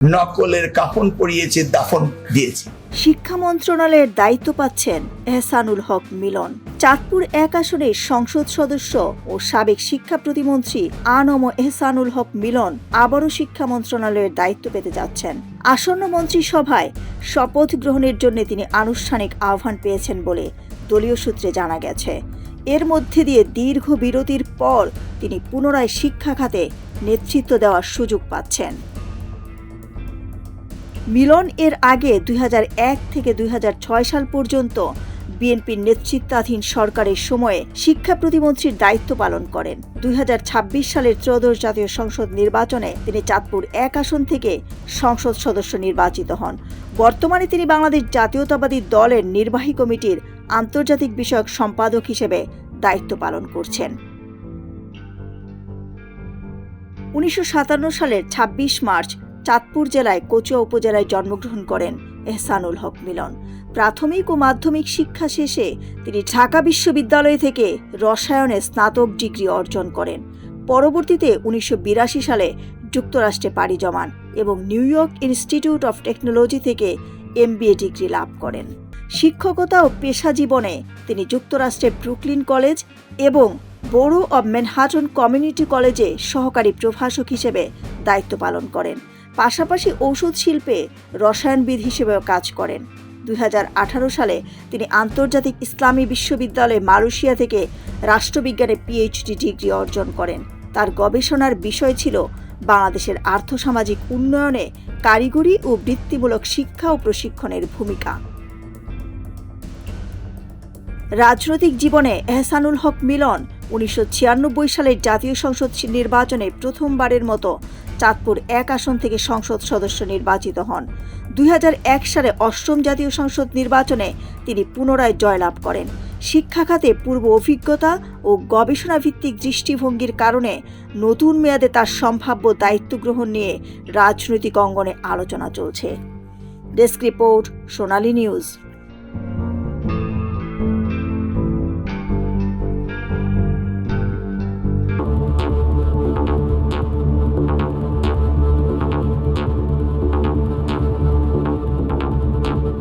নকলের কাফন পরিয়েছে, দাফন দিয়েছে। শিক্ষা মন্ত্রণালয়ের দায়িত্ব পাচ্ছেন এহসানুল হক মিলন। চাঁদপুর ১ আসনের সংসদ সদস্য ও সাবেক শিক্ষা প্রতিমন্ত্রী আ.ন.ম এহসানুল হক মিলন আবারও শিক্ষা মন্ত্রণালয়ের দায়িত্ব পেতে যাচ্ছেন। আসন্ন মন্ত্রিসভায় শপথ গ্রহণের জন্য তিনি আনুষ্ঠানিক আহ্বান পেয়েছেন বলে দলীয় সূত্রে জানা গেছে। এর মধ্যে দিয়ে দীর্ঘ বিরতির পর তিনি পুনরায় শিক্ষা খাতে নেতৃত্ব দেওয়ার সুযোগ পাচ্ছেন। মিলন এর আগে ২০০১ থেকে ২০০৬ সাল পর্যন্ত বিএনপির নেতৃত্বাধীন সরকারের সময়ে শিক্ষা প্রতিমন্ত্রীর দায়িত্ব পালন করেন। ২০২৬ সালের ত্রয়োদশ জাতীয় সংসদ নির্বাচনে তিনি চাঁদপুর ১ আসন থেকে সংসদ সদস্য নির্বাচিত হন। বর্তমানে তিনি বাংলাদেশ জাতীয়তাবাদী দলের নির্বাহী কমিটির আন্তর্জাতিক বিষয়ক সম্পাদক হিসেবে দায়িত্ব পালন করছেন। ১৯৫৭ সালের ২৬ মার্চ চাঁদপুর জেলায় কচুয়া উপজেলায় জন্মগ্রহণ করেন এহসানুল হক মিলন। প্রাথমিক ও মাধ্যমিক শিক্ষা শেষে তিনি ঢাকা বিশ্ববিদ্যালয় থেকে রসায়নে স্নাতক ডিগ্রি অর্জন করেন। পরবর্তীতে ১৯৮২ সালে যুক্তরাষ্ট্রে পাড়ি জমান এবং new York institute of technology থেকে MBA ডিগ্রি লাভ করেন। শিক্ষকতা ও পেশা জীবনে তিনি যুক্তরাষ্ট্রের ব্রুকলিন কলেজ এবং বোরো অব ম্যানহাটন কমিউনিটি কলেজে সহকারী প্রভাষক হিসেবে দায়িত্ব পালন করেন। পাশাপাশি ঔষধ শিল্পে রসায়নবিদ হিসেবেও কাজ করেন। ২০১৮ সালে তিনি আন্তর্জাতিক ইসলামী বিশ্ববিদ্যালয় মালয়েশিয়া থেকে রাষ্ট্রবিজ্ঞানে PhD ডিগ্রি অর্জন করেন। তার গবেষণার বিষয় ছিল বাংলাদেশের আর্থসামাজিক উন্নয়নে কারিগরি ও বৃত্তিমূলক শিক্ষা ও প্রশিক্ষণের ভূমিকা। রাজনৈতিক জীবনে এহসানুল হক মিলন ১৯৯৬ সালের জাতীয় সংসদ নির্বাচনে প্রথমবারের মতো চাঁদপুর ১ আসন থেকে সংসদ সদস্য নির্বাচিত হন। ২০০১ সালে ৮ম জাতীয় সংসদ নির্বাচনে তিনি পুনরায় জয়লাভ করেন। শিক্ষা খাতে পূর্ব অভিজ্ঞতা ও গবেষণাভিত্তিক দৃষ্টিভঙ্গির কারণে নতুন মেয়াদে তার সম্ভাব্য দায়িত্ব গ্রহণ নিয়ে রাজনৈতিক অঙ্গনে আলোচনা চলছে। ডেস্ক রিপোর্ট, সোনালী নিউজ।